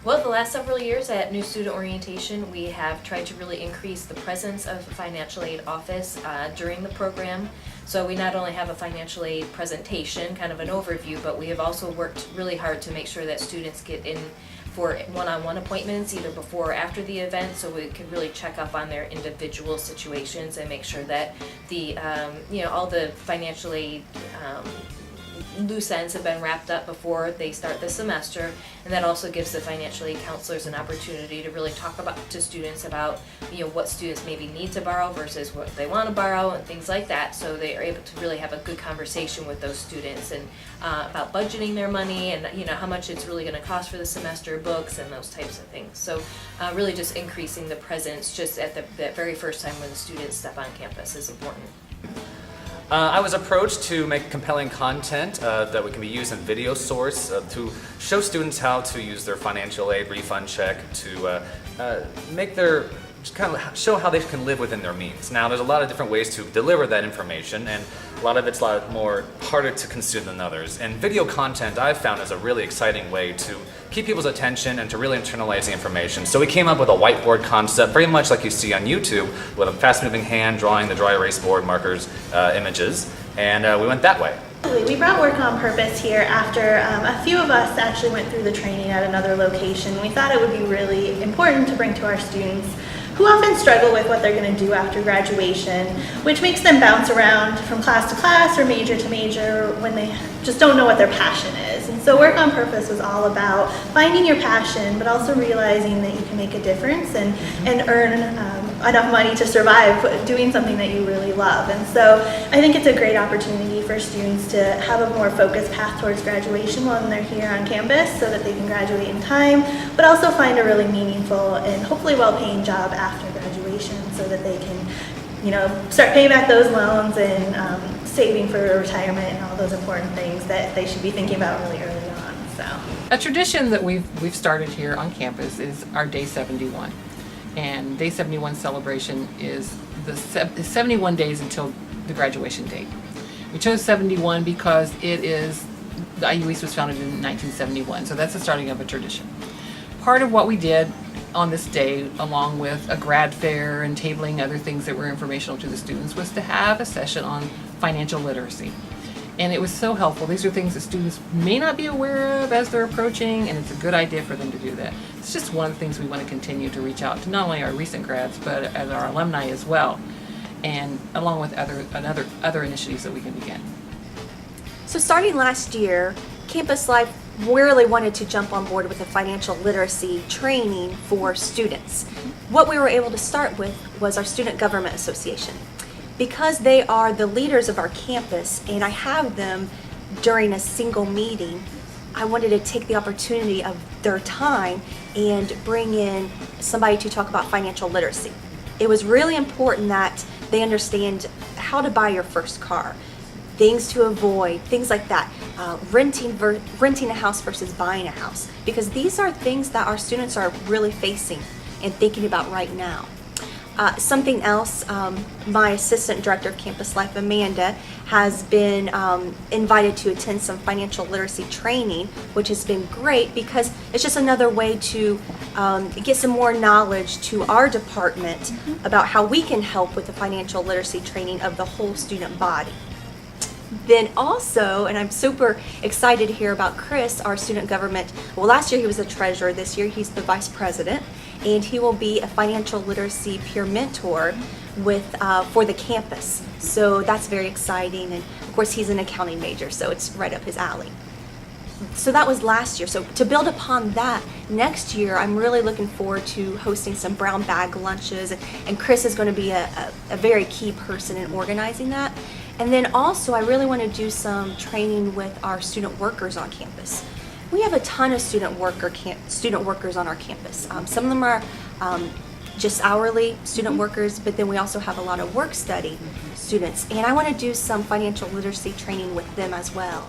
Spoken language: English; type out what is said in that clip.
Well, the last several years at New Student Orientation, we have tried to really increase the presence of the financial aid office during the program. So we not only have a financial aid presentation, kind of an overview, but we have also worked really hard to make sure that students get in for one-on-one appointments either before or after the event, so we can really check up on their individual situations and make sure that the all the financial aid loose ends have been wrapped up before they start the semester, and that also gives the financial aid counselors an opportunity to really talk to students about what students maybe need to borrow versus what they want to borrow and things like that, so they are able to really have a good conversation with those students and about budgeting their money and how much it's really going to cost for the semester, books and those types of things. So really just increasing the presence just at the very first time when the students step on campus is important. I was approached to make compelling content that can be used in video source to show students how to use their financial aid refund check to show how they can live within their means. Now, there's a lot of different ways to deliver that information, and a lot of it's a lot more harder to consume than others. And video content I've found is a really exciting way to keep people's attention and to really internalize the information. So we came up with a whiteboard concept, very much like you see on YouTube, with a fast-moving hand drawing the dry erase board markers images, and we went that way. We brought Work on Purpose here after a few of us actually went through the training at another location. We thought it would be really important to bring to our students who often struggle with what they're going to do after graduation, which makes them bounce around from class to class or major to major when they just don't know what their passion is. And so Work on Purpose was all about finding your passion, but also realizing that you can make a difference and earn enough money to survive doing something that you really love. And so I think it's a great opportunity for students to have a more focused path towards graduation when they're here on campus so that they can graduate in time, but also find a really meaningful and hopefully well-paying job after graduation so that they can start paying back those loans and saving for retirement and all those important things that they should be thinking about really early on. So a tradition that we've started here on campus is our Day 71. And Day 71 celebration is the 71 days until the graduation date. We chose 71 because the IU East was founded in 1971, so that's the starting of a tradition. Part of what we did on this day, along with a grad fair and tabling other things that were informational to the students, was to have a session on financial literacy. And it was so helpful. These are things that students may not be aware of as they're approaching, and it's a good idea for them to do that. It's just one of the things we want to continue to reach out to not only our recent grads, but as our alumni as well, and along with other initiatives that we can begin. So starting last year, Campus Life really wanted to jump on board with a financial literacy training for students. What we were able to start with was our Student Government Association. Because they are the leaders of our campus and I have them during a single meeting, I wanted to take the opportunity of their time and bring in somebody to talk about financial literacy. It was really important that they understand how to buy your first car, things to avoid, things like that, renting a house versus buying a house, because these are things that our students are really facing and thinking about right now. Something else, my assistant director of Campus Life, Amanda, has been invited to attend some financial literacy training, which has been great because it's just another way to get some more knowledge to our department about how we can help with the financial literacy training of the whole student body. Then also, and I'm super excited to hear about Chris, our student government. Well, last year he was the treasurer. This year he's the vice president, and he will be a financial literacy peer mentor for the campus. So that's very exciting, and of course he's an accounting major, so it's right up his alley. So that was last year. So to build upon that, next year I'm really looking forward to hosting some brown bag lunches, and Chris is going to be a very key person in organizing that. And then also I really want to do some training with our student workers on campus. We have a ton of student workers on our campus. Some of them are just hourly student workers, but then we also have a lot of work study students, and I want to do some financial literacy training with them as well.